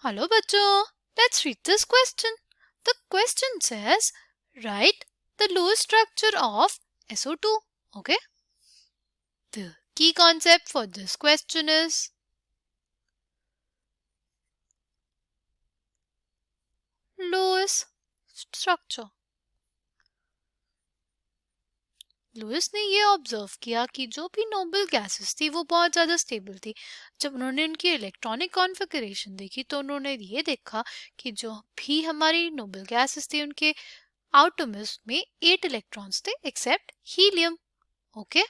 Hello बच्चों, let's read this question. The question says, write the Lewis structure of SO2. Okay. The key concept for this question is Lewis structure. Lewis ने ये observe किया कि जो भी noble gases थी वो बहुत ज़्यादा स्टेबल थी. जब उन्होंने उनकी इलेक्ट्रॉनिक कॉन्फ़िगरेशन देखी तो उन्होंने ये देखा कि जो भी हमारी नोबल गैसेस थी उनके आउटमोस्ट में 8 इलेक्ट्रॉन्स थे एक्सेप्ट हीलियम. ओके.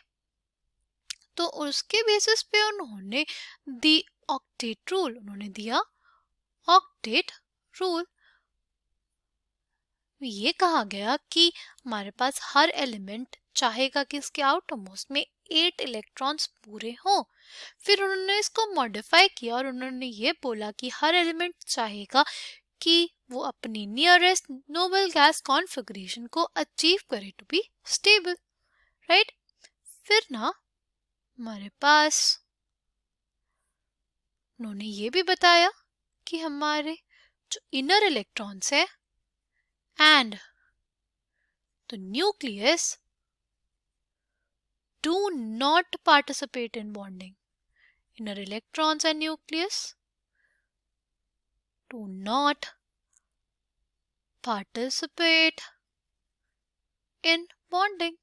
तो उसके बेसिस पे उन्होंने दी ऑक्टेट रूल, उन्होंने दिया ऑक्टेट रूल. ये कहा गया कि हमारे पास हर एलिमेंट चाहेगा कि इसके आउटरमोस्ट में 8 इलेक्ट्रॉन्स पूरे हों. फिर उन्होंने इसको मॉडिफाई किया और उन्होंने ये बोला कि हर एलिमेंट चाहेगा कि वो अपनी नियरेस्ट नोबल गैस कॉन्फ़िगरेशन को अचीव करे टू बी स्टेबल. राइट. फिर ना हमारे पास उन्होंने ये भी बताया कि हमारे जो इनर इलेक्ट्रॉन्स है and the nucleus do not participate in bonding. Inner electrons and nucleus do not participate in bonding.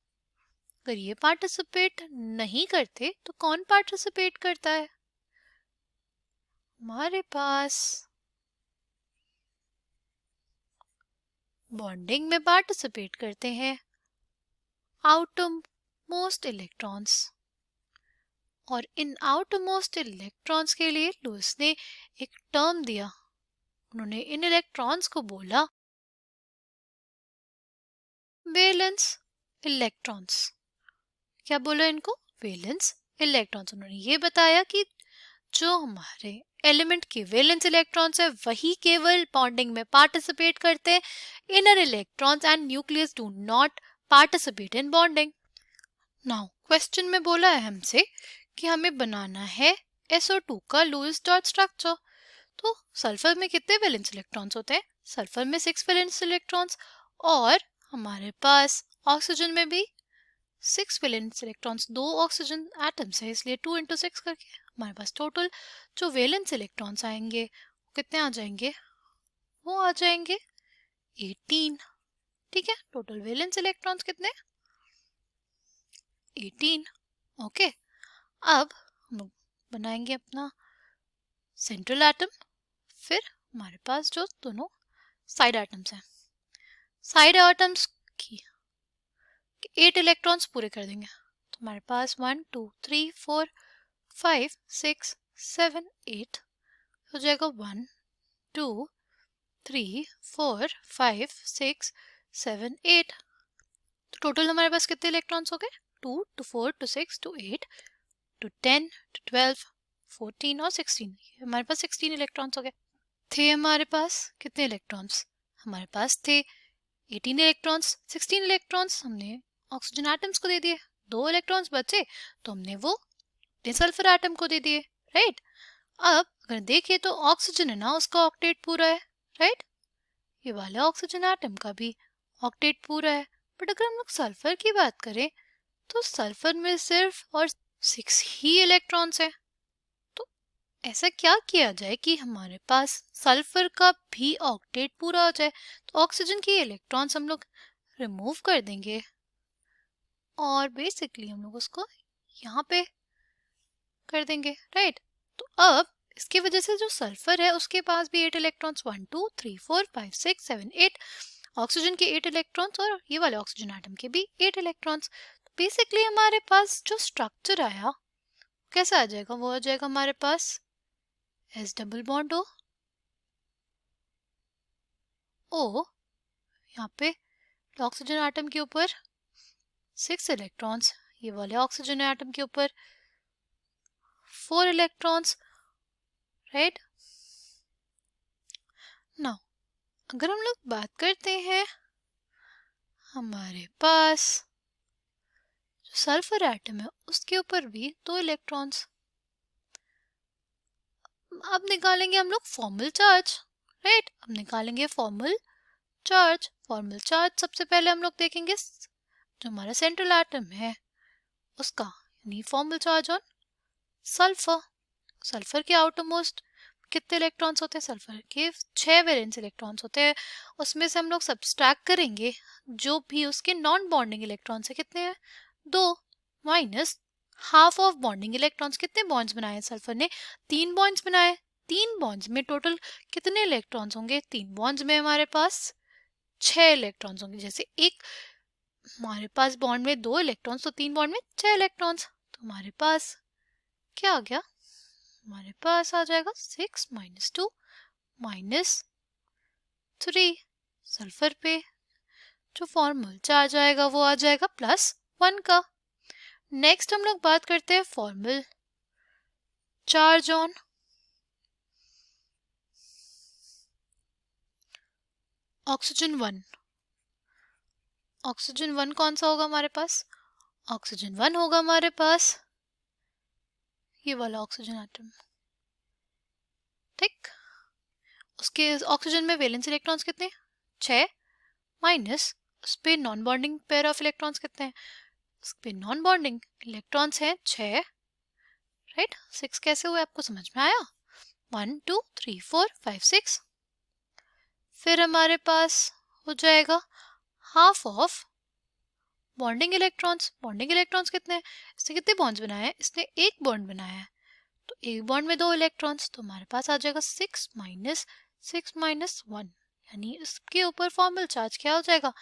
अगर ये पार्टिसिपेट नहीं करते तो कौन पार्टिसिपेट करता है? हमारे पास बॉन्डिंग में पार्टिसिपेट करते हैं आउटरमोस्ट इलेक्ट्रॉन्स. और इन आउटरमोस्ट इलेक्ट्रॉन्स के लिए लुइस ने एक टर्म दिया. उन्होंने इन इलेक्ट्रॉन्स को बोला वैलेंस इलेक्ट्रॉन्स. क्या बोला इनको? Valence electrons. उन्होंने ये बताया कि जो हमारे एलिमेंट के वैलेंस इलेक्ट्रॉन्स है वही केवल बॉन्डिंग में पार्टिसिपेट करते हैं. Inner electrons and nucleus do not participate in bonding. Now question में बोला है हमसे कि हमें बनाना है SO2 का लुईस डॉट स्ट्रक्चर. तो सल्फर में कितने वैलेंस इलेक्ट्रॉन्स होते हैं? सल्फर में 6 वैलेंस इलेक्ट्रॉन्स और हमारे पास ऑक्सीजन में भी 6 वैलेंस इलेक्ट्रॉन्स. 2 ऑक्सीजन एटम्स है इसलिए 2 into 6 करके हमारे पास टोटल जो वैलेंस इलेक्ट्रॉन्स आएंगे वो कितने आ जाएंगे? वो आ जाएंगे 18. ठीक है. टोटल वैलेंस इलेक्ट्रॉन्स कितने? 18. ओके. अब हम बनाएंगे अपना सेंट्रल एटम. फिर हमारे पास जो दोनों साइड एटम्स हैं, साइड एटम्स की 8 इलेक्ट्रॉन्स पूरे कर देंगे. तो हमारे पास 1 2 3 4 5 6 7 8 हो जाएगा. 1 2 3 4 5 6 7 8. तो टोटल हमारे पास कितने इलेक्ट्रॉन्स हो गए? 2 to 4 to 6 to 8 to 10 to 12 14 और 16. हमारे पास 16 इलेक्ट्रॉन्स हो गए. थे हमारे पास कितने इलेक्ट्रॉन्स? हमारे पास थे 18 इलेक्ट्रॉन्स. 16 इलेक्ट्रॉन्स हमने ऑक्सीजन एटम्स को दे दिए. 2 इलेक्ट्रॉन्स बचे तो हमने वो सल्फर एटम को दे दिए. राइट. अब अगर देखें तो ऑक्सीजन है ना, उसका ऑक्टेट पूरा है. राइट. ये वाले ऑक्सीजन एटम का भी ऑक्टेट पूरा है. बट अगर हम लोग सल्फर की बात करें तो सल्फर में सिर्फ और 6 ही इलेक्ट्रॉन्स है. तो ऐसा क्या किया जाए कि हमारे पास सल्फर का भी ऑक्टेट पूरा हो जाए? तो ऑक्सीजन के इलेक्ट्रॉन्स हम लोग रिमूव कर देंगे और बेसिकली हम लोग उसको यहाँ पे कर देंगे. राइट. तो अब इसकी वजह से जो सल्फर है उसके पास भी 8 इलेक्ट्रॉन्स. 1 2 3 4 5 6 7 8. ऑक्सीजन के 8 इलेक्ट्रॉन्स और ये वाले ऑक्सीजन एटम के भी 8 इलेक्ट्रॉन्स. तो बेसिकली हमारे पास जो स्ट्रक्चर आया कैसा आ जाएगा? वो आ जाएगा हमारे पास S डबल बॉन्ड O. यहाँ पे ऑक्सीजन एटम के ऊपर 6 इलेक्ट्रॉन्स, ये वाले ऑक्सीजन एटम के ऊपर 4 इलेक्ट्रॉन्स. राइट. नाउ अगर हम लोग बात करते हैं हमारे पास जो सल्फर एटम है उसके ऊपर भी 2 इलेक्ट्रॉन्स. अब निकालेंगे हम लोग फॉर्मल चार्ज, राइट। अब निकालेंगे फॉर्मल चार्ज। फॉर्मल चार्ज सबसे पहले हम लोग देखेंगे जो हमारा सेंट्रल एटम है उसका, यानी formal charge on sulphur. Sulphur के आउटर मोस्ट कितने इलेक्ट्रॉन्स होते हैं? सल्फर के 6 वैलेंस इलेक्ट्रॉन्स होते हैं। उसमें से हम लोग सब्सट्रैक्ट करेंगे जो भी उसके नॉन बॉन्डिंग इलेक्ट्रॉन्स है, कितने हैं? 2 minus half of bonding electrons. कितने बॉन्ड्स बनाए सल्फर ने? 3 बॉन्ड्स बनाए। 3 बॉन्ड्स में टोटल कितने इलेक्ट्रॉन्स होंगे? 3 बॉन्ड्स में हमारे पास 6 इलेक्ट्रॉन्स होंगे। जैसे एक हमारे पास बॉन्ड में 2 इलेक्ट्रॉन्स, तो 3 बॉन्ड में 6 इलेक्ट्रॉन्स। तो हमारे पास क्या आ गया? हमारे पास आ जाएगा 6 माइनस 2 माइनस 3। सल्फर पे जो फॉर्मल चार्ज आएगा वो आ जाएगा +1 का। नेक्स्ट हम लोग बात करते हैं formal charge on oxygen 1। Oxygen 1 कौन सा होगा हमारे पास? ऑक्सीजन 1 होगा हमारे पास ये वाला ऑक्सीजन एटम, ठीक। उसके ऑक्सीजन में वैलेंस इलेक्ट्रॉन्स कितने? 6 माइनस उस पे non bonding pair of electrons कितने हैं? उस पे नॉन बॉन्डिंग इलेक्ट्रॉन्स हैं 6, राइट। 6 कैसे हुए आपको समझ में आया? 1 2 3 4 5 6। फिर हमारे पास हो जाएगा half of bonding electrons. Bonding electrons कितने हैं? इसने कितने बॉन्ड्स बनाए हैं? इसने एक बॉन्ड बनाया है, तो एक बॉन्ड में 2 इलेक्ट्रॉन्स, तो हमारे पास आ जाएगा 6 माइनस 1, यानी इसके ऊपर फॉर्मल चार्ज क्या हो जाएगा?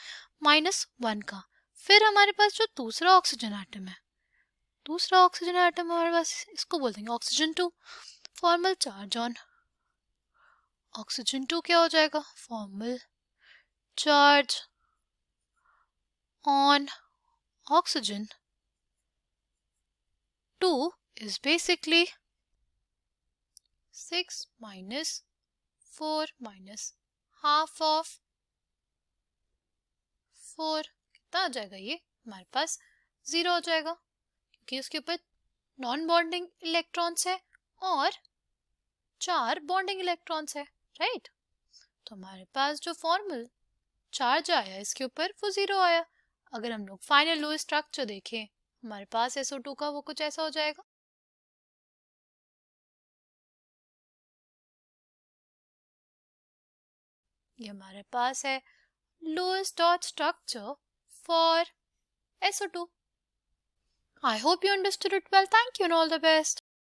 -1 का। फिर हमारे पास जो दूसरा ऑक्सीजन एटम है, दूसरा ऑक्सीजन एटम हमारे पास, इसको बोल देंगे oxygen 2। Formal charge on oxygen 2 क्या हो जाएगा? Formal charge on oxygen 2 is basically 6 minus 4 minus half of 4। कितना आ जाएगा ये? हमारे पास 0 हो जाएगा, क्योंकि उसके ऊपर नॉन बॉन्डिंग इलेक्ट्रॉन्स है और 4 बॉन्डिंग इलेक्ट्रॉन्स है, राइट। तो हमारे पास जो फॉर्मल चार्ज आया इसके ऊपर वो 0 आया। अगर हम लोग फाइनल लूइस स्ट्रक्चर देखें हमारे पास SO2 का, वो कुछ ऐसा हो जाएगा। ये हमारे पास है Lewis dot structure for SO2. I hope you understood it well. Thank you and all the best.